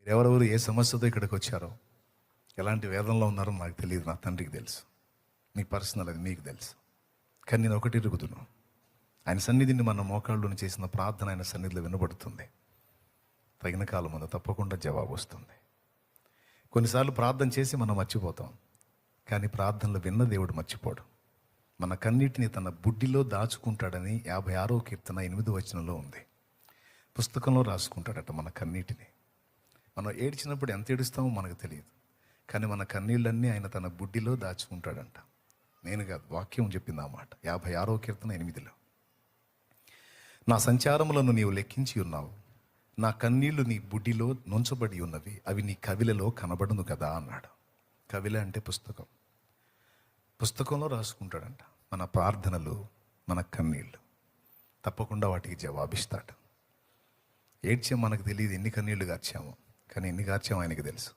ఎవరెవరు ఏ సమస్యతో ఇక్కడికి వచ్చారో, ఎలాంటి వేదనలో ఉన్నారో నాకు తెలియదు, నా తండ్రికి తెలుసు. మీ పర్సనల్ అది మీకు తెలుసు. కానీ నేను ఒకటి ఎరుగుదును, ఆయన సన్నిధిని మన మోకాళ్ళలోని చేసిన ప్రార్థన ఆయన సన్నిధిలో వినబడుతుంది. తగిన కాలం ముందు తప్పకుండా జవాబు వస్తుంది. కొన్నిసార్లు ప్రార్థన చేసి మనం మర్చిపోతాం, కానీ ప్రార్థనలు విన్న దేవుడు మర్చిపోడు. మన కన్నీటిని తన బుడ్డిలో దాచుకుంటాడని 56వ కీర్తన 8వ వచనంలో ఉంది. పుస్తకంలో రాసుకుంటాడట మన కన్నీటిని. మనం ఏడ్చినప్పుడు ఎంత ఏడుస్తామో మనకు తెలియదు, కానీ మన కన్నీళ్ళన్నీ ఆయన తన బుడ్డిలో దాచుకుంటాడంట. నేను కాదు, వాక్యం చెప్పింది ఆ మాట. 56వ కీర్తన 8లో, నా సంచారములను నీవు లెక్కించి ఉన్నావు, నా కన్నీళ్లు నీ బుడ్డిలో నుంచబడి ఉన్నవి, అవి నీ కవిలలో కనబడును కదా అన్నాడు. కవిల అంటే పుస్తకం. పుస్తకంలో రాసుకుంటాడంట మన ప్రార్థనలు, మన కన్నీళ్ళు. తప్పకుండా వాటికి జవాబిస్తాడు. ఏడ్చాం మనకు తెలియదు, ఎన్ని కన్నీళ్లు గార్చామో, కానీ ఎన్ని గార్చామో ఆయనకి తెలుసు.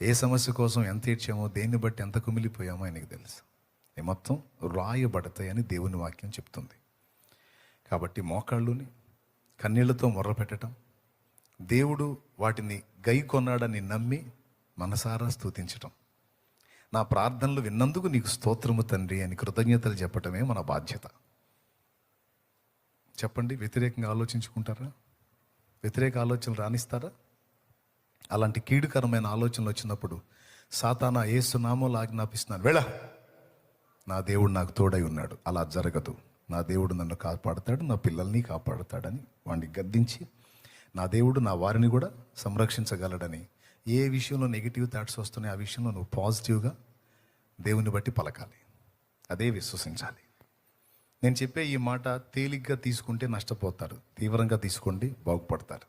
ఏ సమస్య కోసం ఎంత ఏడ్చామో, దేన్ని బట్టి ఎంత కుమిలిపోయామో ఆయనకి తెలుసు. ఈ మొత్తం రాయబడతాయని దేవుని వాక్యం చెప్తుంది. కాబట్టి మోకాళ్ళుని కన్నీళ్లతో మొర్ర పెట్టడం, దేవుడు వాటిని గై కొన్నాడని నమ్మి మనసారా స్తుతించటం, నా ప్రార్థనలు విన్నందుకు నీకు స్తోత్రము తండ్రి అని కృతజ్ఞతలు చెప్పటమే మన బాధ్యత. చెప్పండి, వ్యతిరేకంగా ఆలోచించుకుంటారా? వ్యతిరేక ఆలోచనలు రాణిస్తారా? అలాంటి కీడుకరమైన ఆలోచనలు వచ్చినప్పుడు సాతానా యేసు నామములో ఆజ్ఞాపిస్తున్నాను, వెళ్ళ, నా దేవుడు నాకు తోడై ఉన్నాడు. అలా జరగదు, నా దేవుడు నన్ను కాపాడుతాడు, నా పిల్లల్ని కాపాడుతాడని వాడిని గద్దించి, నా దేవుడు నా వారిని కూడా సంరక్షించగలడని, ఏ విషయంలో నెగిటివ్ థాట్స్ వస్తున్నాయి ఆ విషయంలో నువ్వు పాజిటివ్గా దేవుని బట్టి పలకాలి, అదే విశ్వసించాలి. నేను చెప్పే ఈ మాట తేలిగ్గా తీసుకుంటే నష్టపోతారు, తీవ్రంగా తీసుకోండి బాగుపడతారు.